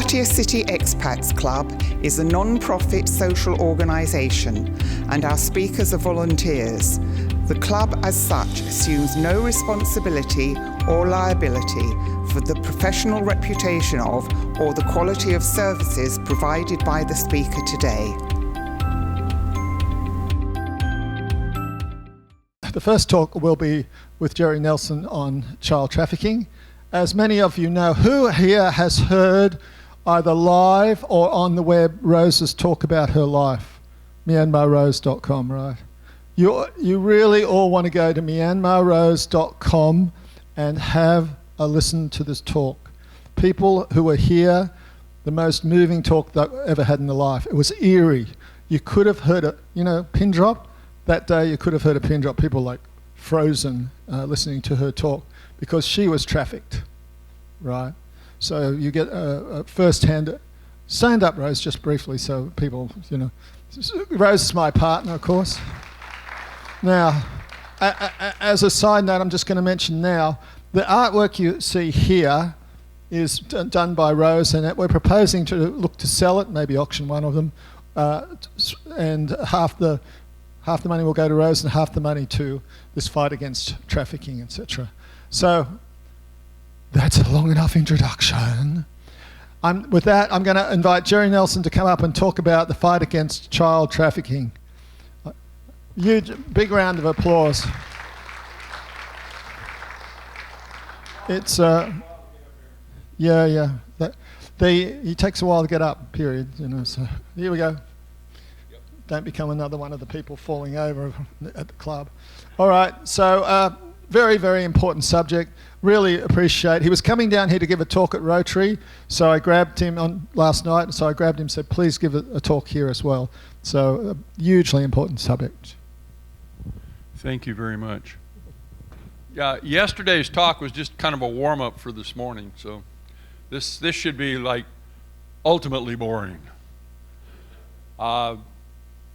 Pattaya City Expats Club is a non-profit social organisation and our speakers are volunteers. The club as such assumes no responsibility or liability for the professional reputation of or the quality of services provided by the speaker today. The first talk will be with Jerry Nelson on child trafficking. As many of you know, who here has heard either live or on the web Rose's talk about her life? MyanmarRose.com, right? You really all want to go to MyanmarRose.com and have a listen to this talk. People who were here, the most moving talk that I've ever had in their life. It was eerie. You could have heard a, pin drop. That day you could have heard a pin drop. People like frozen listening to her talk because she was trafficked, right? So you get a first-hand, stand up, Rose, just briefly so people, Rose is my partner, of course. Now, as a side note, I'm just going to mention now, the artwork you see here is done by Rose, and we're proposing to look to sell it, maybe auction one of them, and half the money will go to Rose and half the money to this fight against trafficking, etc. So that's a long enough introduction. With that, I'm going to invite Jerry Nelson to come up and talk about the fight against child trafficking. Huge, big round of applause. It's, yeah. It takes a while to get up, period. So here we go. Don't become another one of the people falling over at the club. All right, so very, very important subject. Really appreciate. He was coming down here to give a talk at Rotary, so I grabbed him last night. So I grabbed him and said, please give a talk here as well. So a hugely important subject. Thank you very much. Yeah, yesterday's talk was just kind of a warm-up for this morning, so this should be like ultimately boring. I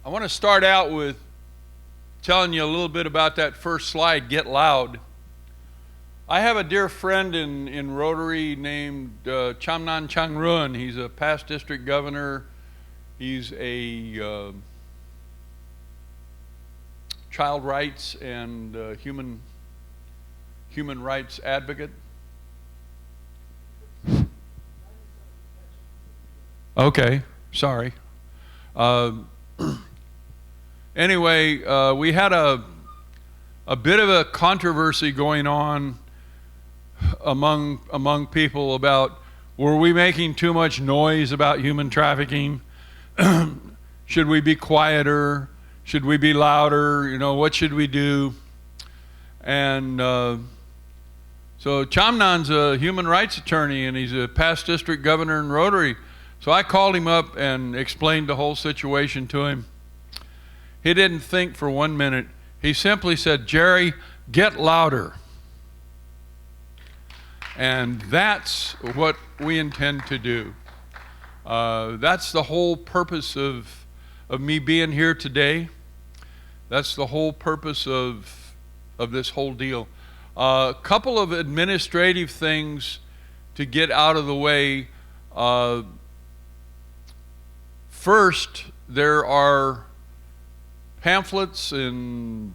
want to start out with telling you a little bit about that first slide, Get Loud. I have a dear friend in Rotary named Chamnan Changrun. He's a past district governor. He's a child rights and human rights advocate. Okay, sorry. Anyway, we had a bit of a controversy going on among people about, were we making too much noise about human trafficking? Should we be quieter? Should we be louder? What should we do? And so Chamnan's a human rights attorney and he's a past district governor in Rotary. So I called him up and explained the whole situation to him. He didn't think for 1 minute. He simply said, Jerry, get louder. And that's what we intend to do. That's the whole purpose of me being here today. That's the whole purpose of this whole deal. A couple of administrative things to get out of the way. First, there are pamphlets and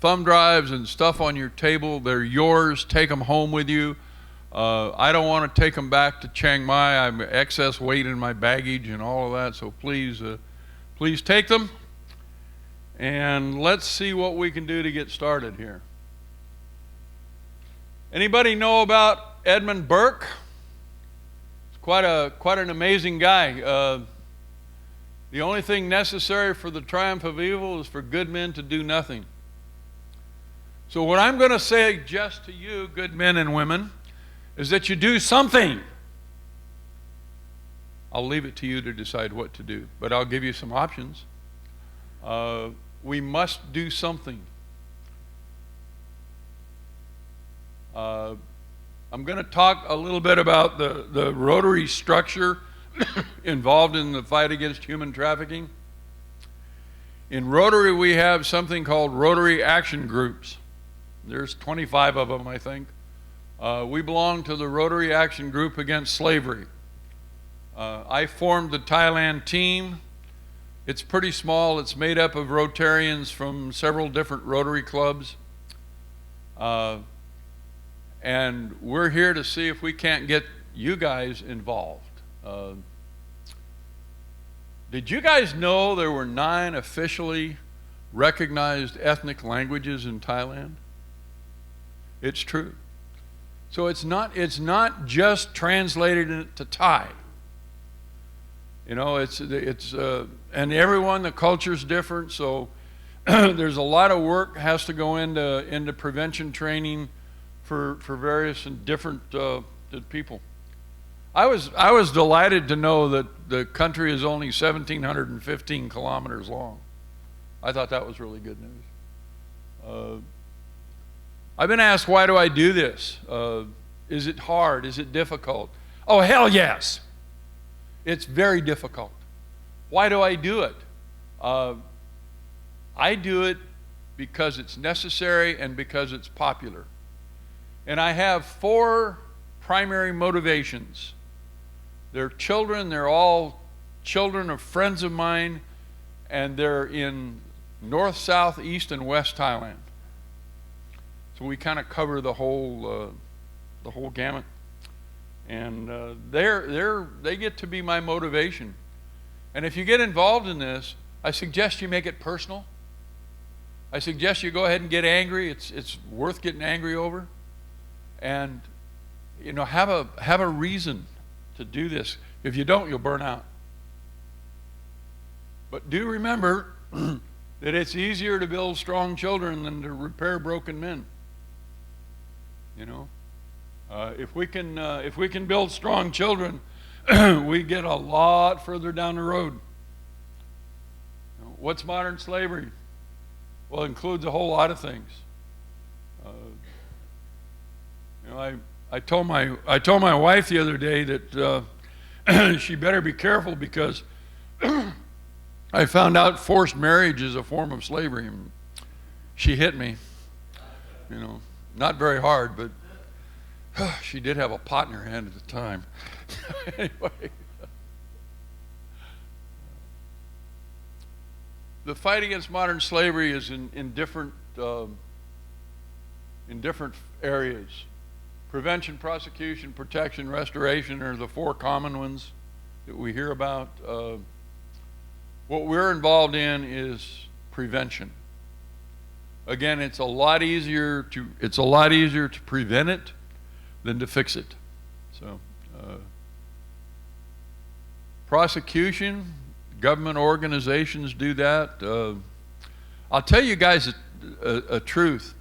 thumb drives and stuff on your table. They're yours. Take them home with you. I don't want to take them back to Chiang Mai. I have excess weight in my baggage and all of that, so please take them. And let's see what we can do to get started here. Anybody know about Edmund Burke? He's quite an amazing guy. The only thing necessary for the triumph of evil is for good men to do nothing. So what I'm going to suggest to you, good men and women, is that you do something. I'll leave it to you to decide what to do, but I'll give you some options. We must do something. I'm going to talk a little bit about the Rotary structure involved in the fight against human trafficking. In Rotary, we have something called Rotary Action Groups. There's 25 of them, I think. We belong to the Rotary Action Group Against Slavery. I formed the Thailand team. It's pretty small. It's made up of Rotarians from several different Rotary clubs. And we're here to see if we can't get you guys involved. Did you guys know there were 9 officially recognized ethnic languages in Thailand? It's true. So it's not just translated into Thai. You know, and everyone, the culture's different, so there's a lot of work has to go into prevention training for various and different people. I was delighted to know that the country is only 1,715 kilometers long. I thought that was really good news. I've been asked, why do I do this? Is it hard? Is it difficult? Oh, hell yes. It's very difficult. Why do I do it? I do it because it's necessary and because it's popular. And I have 4 primary motivations. They're children, they're all children of friends of mine, and they're in North, South, East, and West Thailand. So we kind of cover the whole gamut. And they get to be my motivation. And if you get involved in this, I suggest you make it personal. I suggest you go ahead and get angry. It's worth getting angry over. And you know, have a reason to do this. If you don't, you'll burn out. But do remember that it's easier to build strong children than to repair broken men. You know, if we can build strong children, we get a lot further down the road. You know, what's modern slavery? Well, it includes a whole lot of things. You know, I told my wife the other day that she better be careful because I found out forced marriage is a form of slavery. And she hit me, you know, not very hard, but she did have a pot in her hand at the time. Anyway, the fight against modern slavery is in different areas. Prevention, prosecution, protection, restoration are the 4 common ones that we hear about. What we're involved in is prevention. Again, it's a lot easier to prevent it than to fix it. So, prosecution, government organizations do that. I'll tell you guys a truth.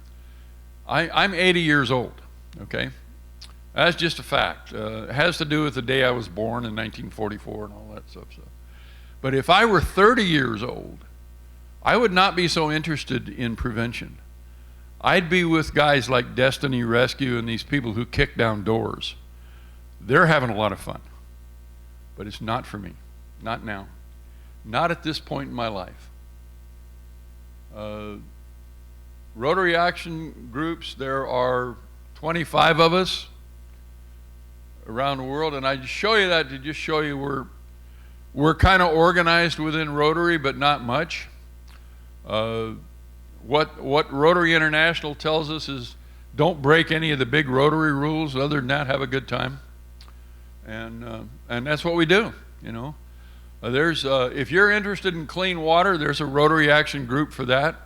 I'm 80 years old. Okay. That's just a fact. It has to do with the day I was born in 1944 and all that stuff. So. But if I were 30 years old, I would not be so interested in prevention. I'd be with guys like Destiny Rescue and these people who kick down doors. They're having a lot of fun. But it's not for me. Not now. Not at this point in my life. Rotary action groups, there are 25 of us around the world, and I just show you that to just show you we're kind of organized within Rotary, but not much. What Rotary International tells us is don't break any of the big Rotary rules. Other than that, have a good time, and that's what we do. You know, if you're interested in clean water, there's a Rotary action group for that.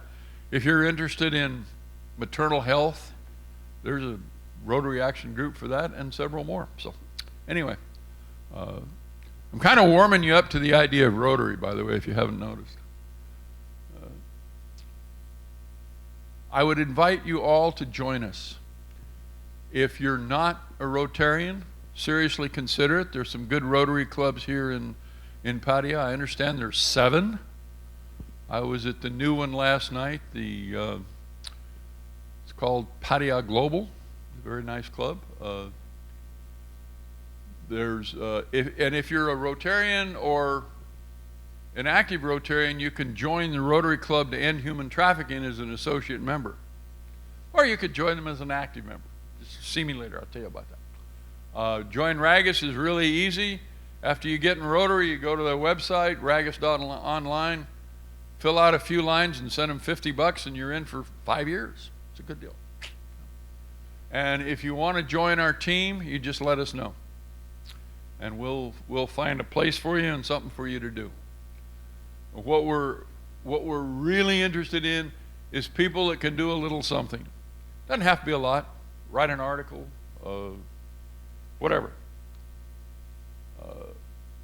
If you're interested in maternal health, there's a Rotary action group for that, and several more. So anyway, I'm kind of warming you up to the idea of Rotary, by the way, if you haven't noticed. I would invite you all to join us. If you're not a Rotarian, seriously consider it. There's some good Rotary clubs here in Pattaya. I understand there's 7. I was at the new one last night. It's called Pattaya Global. Very nice club. If you're a Rotarian or an active Rotarian, you can join the Rotary Club to End Human Trafficking as an associate member. Or you could join them as an active member. Just see me later, I'll tell you about that. Join RAGAS is really easy. After you get in Rotary, you go to the website, ragas.online, fill out a few lines and send them $50 and you're in for 5 years. It's a good deal. And if you want to join our team, you just let us know. And we'll find a place for you and something for you to do. What we're really interested in is people that can do a little something. Doesn't have to be a lot. Write an article, whatever.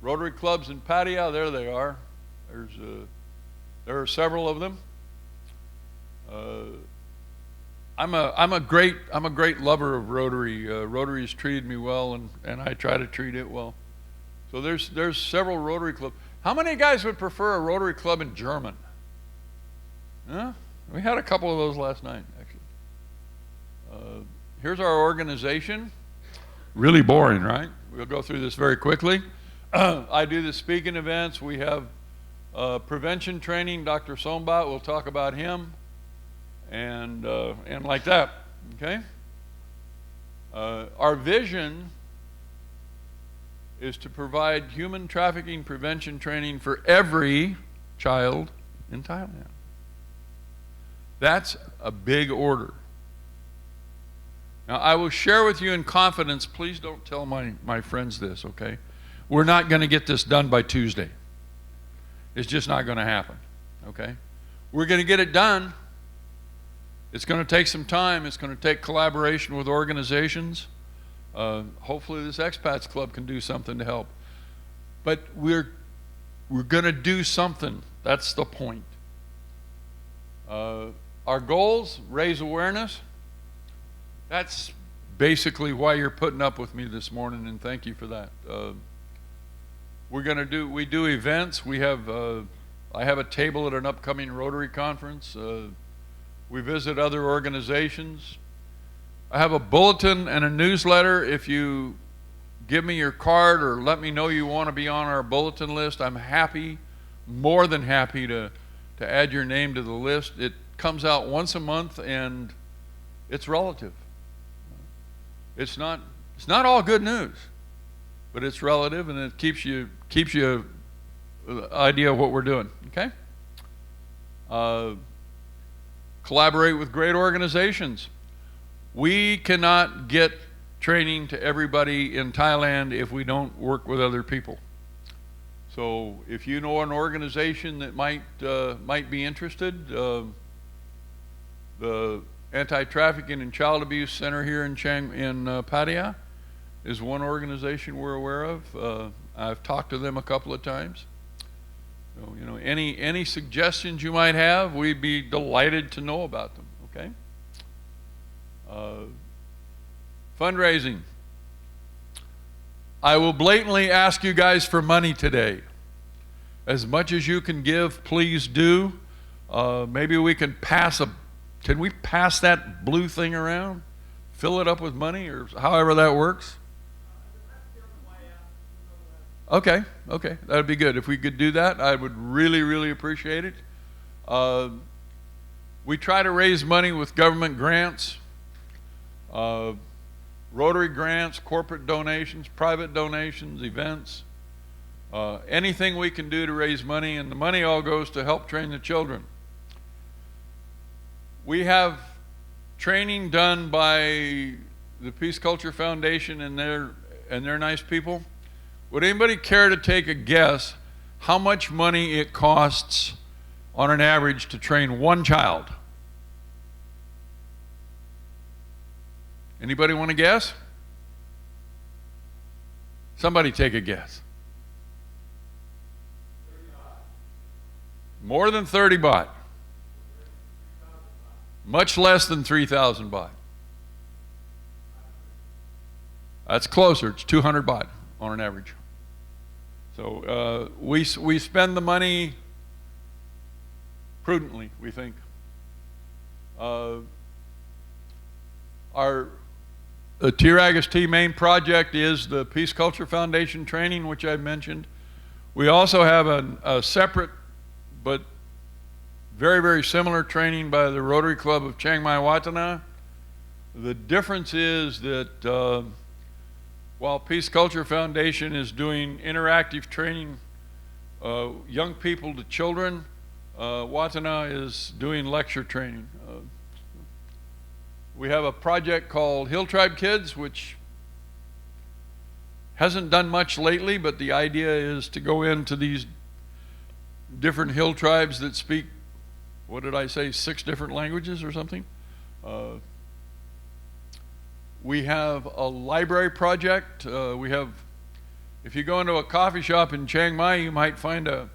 Rotary clubs in Pattaya, there they are. There are several of them. I'm a great lover of Rotary. Rotary has treated me well, and I try to treat it well. So there's several Rotary clubs. How many guys would prefer a Rotary club in German? Huh? We had a couple of those last night, actually. Here's our organization. Really boring, right? We'll go through this very quickly. I do the speaking events. We have prevention training. Dr. Sombat, we'll talk about him, and like that. Okay. Our vision is to provide human trafficking prevention training for every child in Thailand. That's a big order. Now, I will share with you in confidence, please don't tell my friends this, okay? We're not going to get this done by Tuesday. It's just not going to happen, okay? We're going to get it done. It's going to take some time. It's going to take collaboration with organizations. Hopefully this expats club can do something to help. But we're going to do something. That's the point. Our goals, raise awareness. That's basically why you're putting up with me this morning, and thank you for that. We do events. I have a table at an upcoming Rotary conference. We visit other organizations. I have a bulletin and a newsletter. If you give me your card or let me know you want to be on our bulletin list, I'm happy, more than happy to add your name to the list. It comes out once a month, and it's relative. It's not all good news, but it's relative, and it keeps you the idea of what we're doing. Okay. Collaborate with great organizations. We cannot get training to everybody in Thailand if we don't work with other people. So if you know an organization that might be interested, the Anti-Trafficking and Child Abuse Center here in Pattaya is one organization we're aware of. I've talked to them a couple of times. So, you know, any suggestions you might have, we'd be delighted to know about them. Okay. Fundraising. I will blatantly ask you guys for money today. As much as you can give, please do. Maybe we can can we pass that blue thing around? Fill it up with money, or however that works? Okay, that'd be good. If we could do that, I would really, really appreciate it. We try to raise money with government grants, Rotary grants, corporate donations, private donations, events, anything we can do to raise money, and the money all goes to help train the children. We have training done by the Peace Culture Foundation and their nice people. Would anybody care to take a guess how much money it costs on an average to train one child? Anybody want to guess? Somebody take a guess. More than 30 baht. Much less than 3,000 baht. That's closer. It's 200 baht on an average. So we spend the money prudently, we think. The TRAGAS main project is the Peace Culture Foundation training, which I mentioned. We also have a separate but very, very similar training by the Rotary Club of Chiang Mai Watana. The difference is that while Peace Culture Foundation is doing interactive training, young people to children, Watana is doing lecture training. We have a project called Hill Tribe Kids, which hasn't done much lately, but the idea is to go into these different hill tribes that speak, what did I say, 6 different languages or something. We have a library project. If you go into a coffee shop in Chiang Mai, you might find a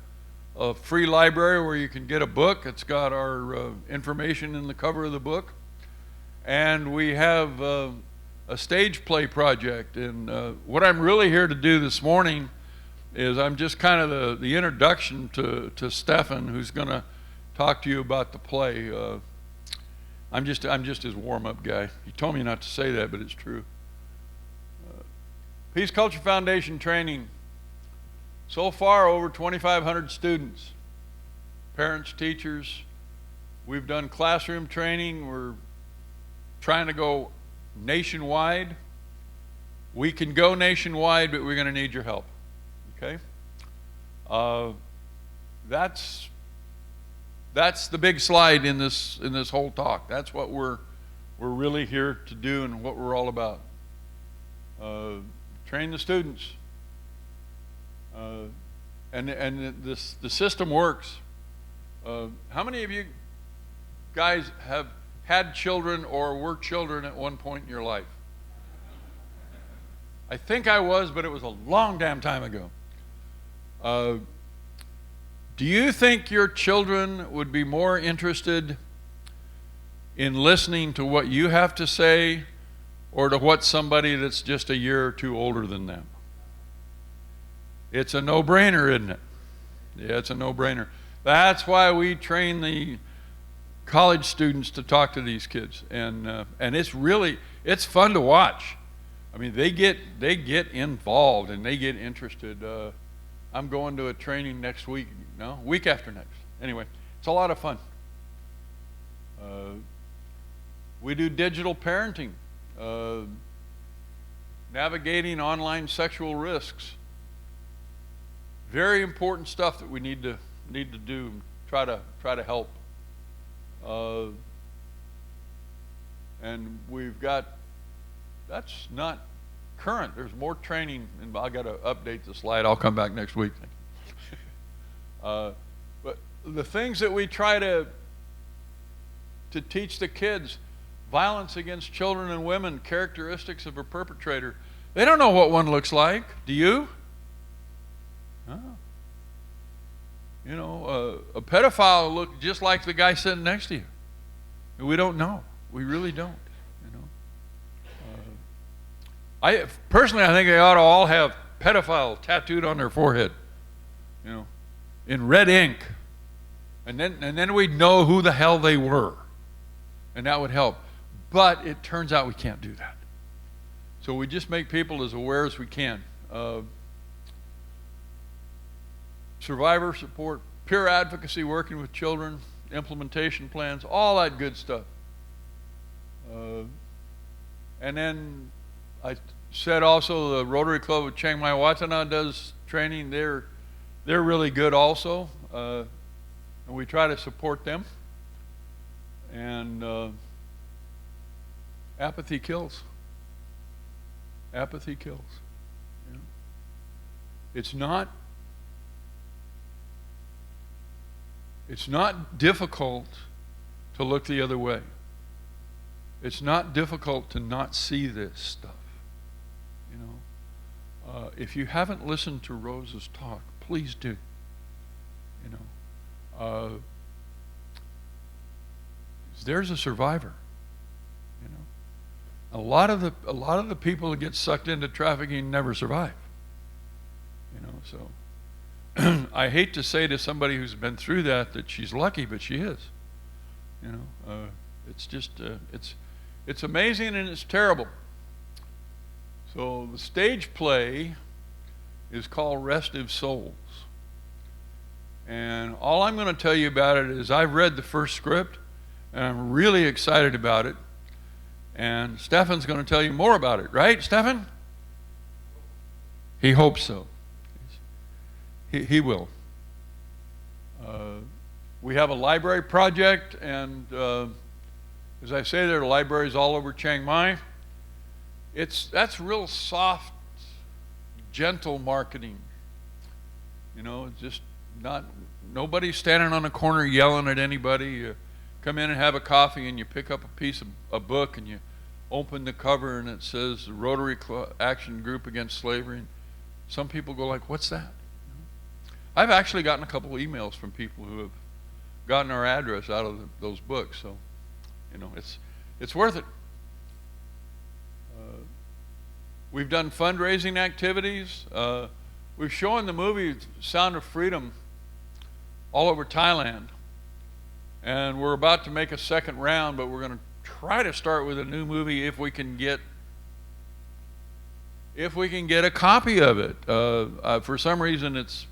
free library where you can get a book. It's got our information in the cover of the book. And we have a stage play project. And what I'm really here to do this morning is I'm just kind of the introduction to Stefan, who's going to talk to you about the play. I'm just his warm-up guy. He told me not to say that, but it's true. Peace Culture Foundation training. So far, over 2,500 students, parents, teachers. We've done classroom training. We're trying to go nationwide. We can go nationwide, but we're going to need your help. Okay? That's the big slide in this whole talk. That's what we're really here to do and what we're all about. Train the students. And the system works. How many of you guys have had children or were children at one point in your life? I think I was, but it was a long damn time ago. Do you think your children would be more interested in listening to what you have to say or to what somebody that's just a year or two older than them? It's a no-brainer, isn't it? Yeah, it's a no-brainer. That's why we train the college students to talk to these kids, and it's fun to watch. I mean, they get involved and they get interested. I'm going to a training next week. No, week after next. Anyway, it's a lot of fun. We do digital parenting, navigating online sexual risks. Very important stuff that we need to do. Try to help. And we've got. That's not current. There's more training, and I got to update the slide. I'll come back next week. But the things that we try to teach the kids: violence against children and women, characteristics of a perpetrator. They don't know what one looks like. Do you? Oh. You know, a pedophile will look just like the guy sitting next to you. We don't know. We really don't. You know. I think they ought to all have pedophile tattooed on their forehead. You know, in red ink, and then we'd know who the hell they were, and that would help. But it turns out we can't do that. So we just make people as aware as we can. Survivor support, peer advocacy, working with children, implementation plans, all that good stuff. And then I said also the Rotary Club of Chiang Mai Watana does training. They're really good also, and we try to support them. And apathy kills. Apathy kills. You know? It's not difficult to look the other way. It's not difficult to not see this stuff. You know, if you haven't listened to Rose's talk, please do. You know, there's a survivor. You know, a lot of the people that get sucked into trafficking never survive. You know, so. I hate to say to somebody who's been through that she's lucky, but she is. You know, it's just it's amazing and it's terrible. So the stage play is called Restive Souls, and all I'm going to tell you about it is I've read the first script, and I'm really excited about it. And Stefan's going to tell you more about it, right, Stefan? He hopes so. He will. We have a library project, and as I say, there are libraries all over Chiang Mai. That's real soft, gentle marketing. You know, just nobody standing on a corner yelling at anybody. You come in and have a coffee, and you pick up a book, and you open the cover, and it says the Rotary Club Action Group Against Slavery. And some people go like, "What's that?" I've actually gotten a couple of emails from people who have gotten our address out of those books, so you know it's worth it. We've done fundraising activities. We've shown the movie Sound of Freedom all over Thailand, and we're about to make a second round, but we're going to try to start with a new movie if we can get a copy of it. For some reason, it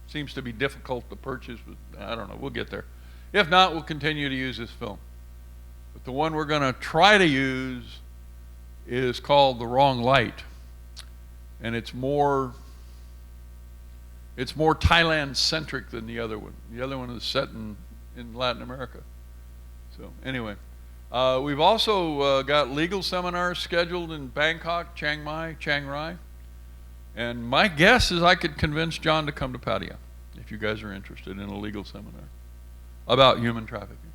seems to be difficult to purchase, but I don't know. We'll get there. If not, we'll continue to use this film. But the one we're going to try to use is called The Wrong Light, and it's more Thailand-centric than the other one. The other one is set in Latin America. So anyway, we've also got legal seminars scheduled in Bangkok, Chiang Mai, Chiang Rai. And my guess is I could convince John to come to Pattaya if you guys are interested in a legal seminar about human trafficking.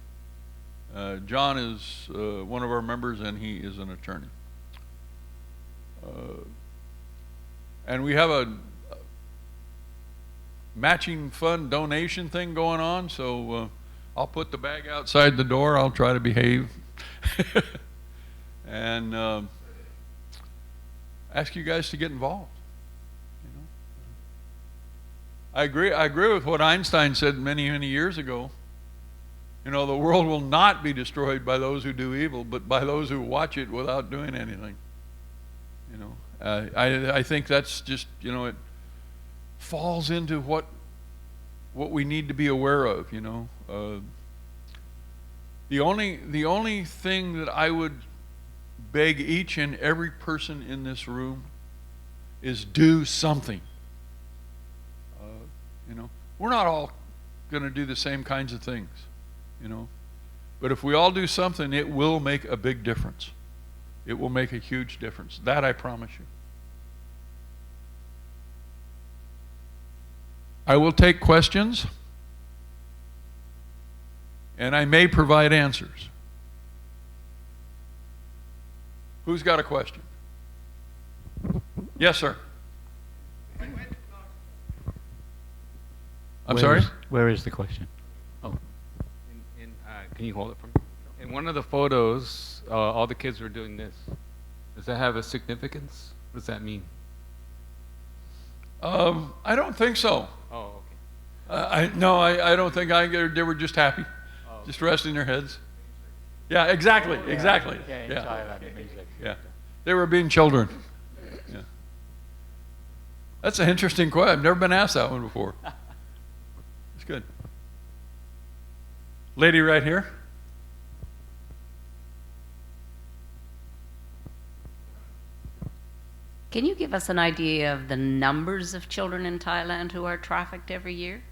John is one of our members, and he is an attorney. And we have a matching fund donation thing going on, so I'll put the bag outside the door. I'll try to behave. And ask you guys to get involved. You know? I agree with what Einstein said many, many years ago. You know, the world will not be destroyed by those who do evil, but by those who watch it without doing anything. You know, I think that's just, you know, it falls into what we need to be aware of. You know, the only thing that I would beg each and every person in this room is do something. You know, we're not all going to do the same kinds of things. You know, but if we all do something, it will make a big difference. It will make a huge difference. That I promise you. I will take questions, and I may provide answers. Who's got a question? Yes, sir. I'm sorry? Where is the question? Oh. Can you hold it for me? In one of the photos, all the kids were doing this. Does that have a significance? What does that mean? I don't think so. Oh, okay. I don't think they were just happy, just resting their heads. Yeah, exactly. Yeah. They were being children. Yeah. That's an interesting question. I've never been asked that one before. It's good. Lady right here. Can you give us an idea of the numbers of children in Thailand who are trafficked every year?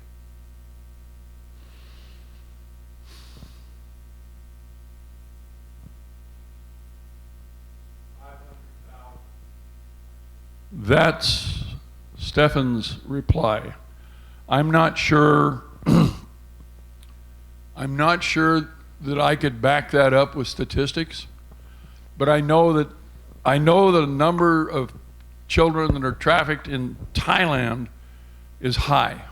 That's Stefan's reply. I'm not sure that I could back that up with statistics, but I know the number of children that are trafficked in Thailand is high.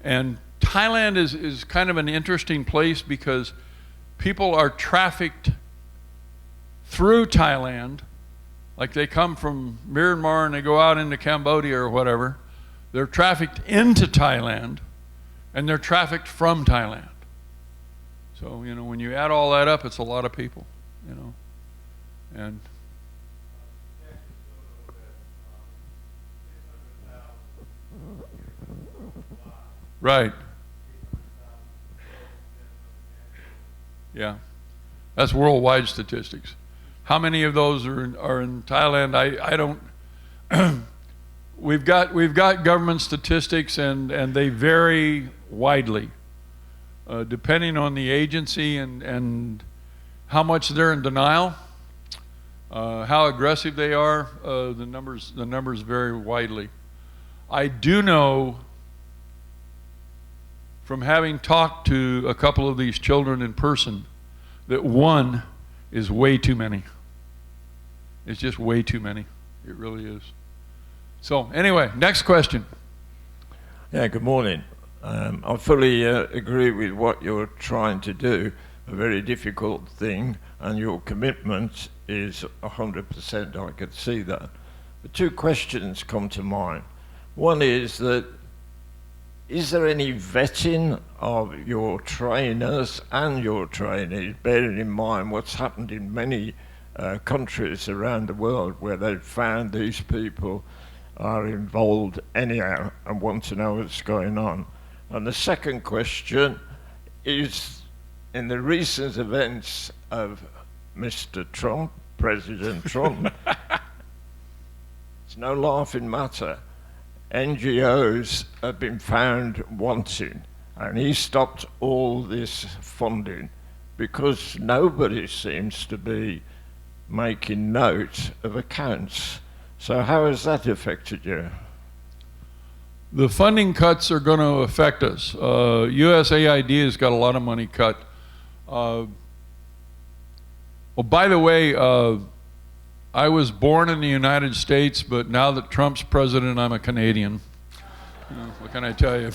And Thailand is kind of an interesting place because people are trafficked through Thailand, like they come from Myanmar and they go out into Cambodia or whatever. They're trafficked into Thailand, and they're trafficked from Thailand. So, you know, when you add all that up, it's a lot of people, you know. And right. Yeah. That's worldwide statistics. How many of those are in Thailand? I don't we've got government statistics, and they vary widely, depending on the agency and how much they're in denial, how aggressive they are. The numbers vary widely. I do know, from having talked to a couple of these children in person, that one is way too many. It's just way too many. It really is. So anyway, next question. Yeah, good morning. I fully agree with what you're trying to do, a very difficult thing, and your commitment is 100%, I could see that. But two questions come to mind. One is that, is there any vetting of your trainers and your trainees, bearing in mind what's happened in many countries around the world where they've found these people are involved anyhow and want to know what's going on? And the second question is, in the recent events of Mr. Trump, President Trump, it's no laughing matter. NGOs have been found wanting, and he stopped all this funding because nobody seems to be making note of accounts. So how has that affected you? The funding cuts are going to affect us. USAID has got a lot of money cut. Well, by the way, I was born in the United States, but now that Trump's president, I'm a Canadian. What can I tell you?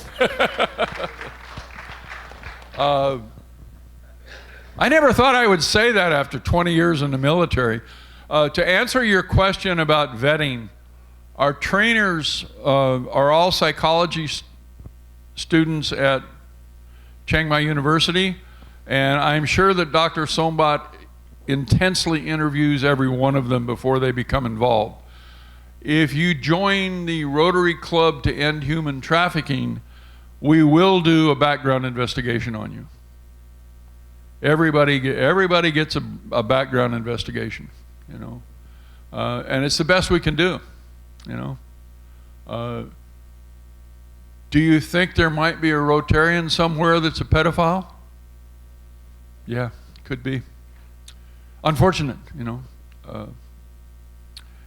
I never thought I would say that after 20 years in the military. To answer your question about vetting, our trainers are all psychology students at Chiang Mai University, and I'm sure that Dr. Sombat intensely interviews every one of them before they become involved. If you join the Rotary Club to End Human Trafficking, we will do a background investigation on you. Everybody gets a background investigation, you know, and it's the best we can do, you know. Do you think there might be a Rotarian somewhere that's a pedophile? Yeah, could be. Unfortunate, you know.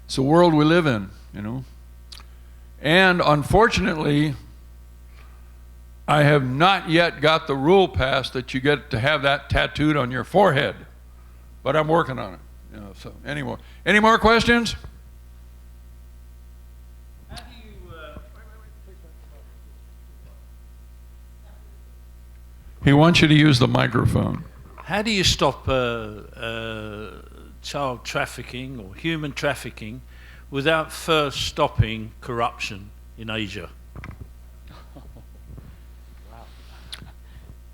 It's the world we live in, you know. And unfortunately, I have not yet got the rule passed that you get to have that tattooed on your forehead, but I'm working on it. You know, so any more questions? How do you, He wants you to use the microphone. how do you stop child trafficking or human trafficking without first stopping corruption in Asia?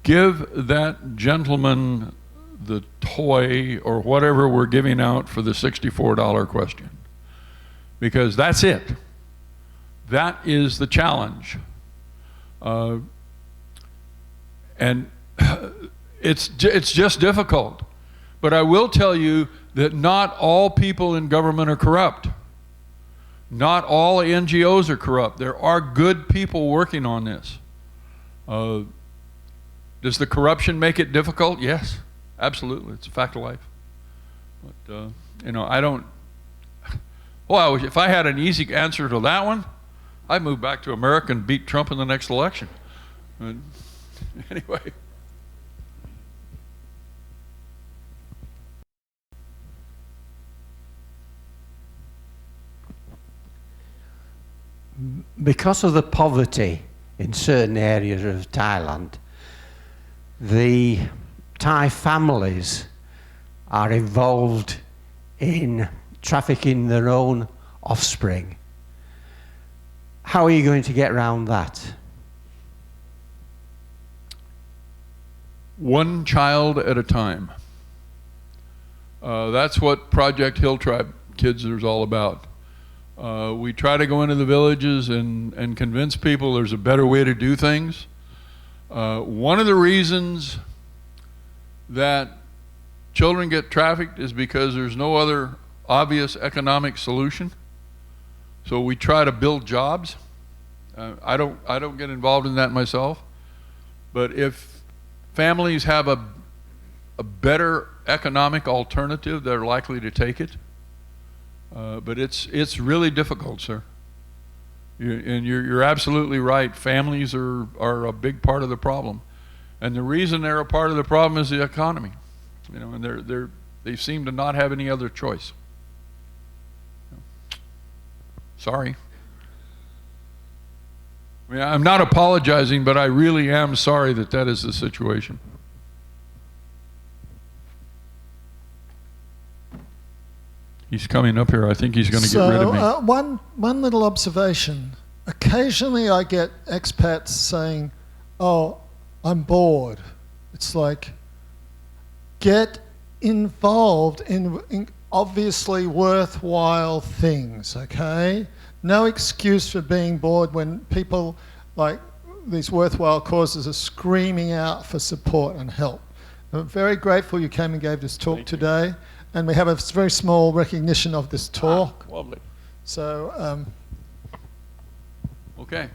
Give that gentleman the toy or whatever we're giving out for the $64 question, because that's it. That is the challenge. And it's just difficult. But I will tell you that not all people in government are corrupt. Not all NGOs are corrupt. There are good people working on this. Does the corruption make it difficult? Yes, absolutely. It's a fact of life. But, you know, I don't... Well, if I had an easy answer to that one, I'd move back to America and beat Trump in the next election. But anyway... Because of the poverty in certain areas of Thailand, the Thai families are involved in trafficking their own offspring. How are you going to get around that? One child at a time. That's what Project Hill Tribe Kids is all about. We try to go into the villages and convince people there's a better way to do things. One of the reasons that children get trafficked is because there's no other obvious economic solution. So we try to build jobs. I don't get involved in that myself, but if families have a better economic alternative, they're likely to take it. But it's really difficult, sir. You're absolutely right. Families are a big part of the problem, and the reason they're a part of the problem is the economy. You know, and they seem to not have any other choice. Sorry. I mean, I'm not apologizing, but I really am sorry that that is the situation. He's coming up here. I think he's going to get rid of me. One little observation. Occasionally I get expats saying, "Oh, I'm bored." It's like, get involved in obviously worthwhile things, okay? No excuse for being bored when people like these worthwhile causes are screaming out for support and help. I'm very grateful you came and gave this talk today, and we have a very small recognition of this talk. Lovely. So, okay.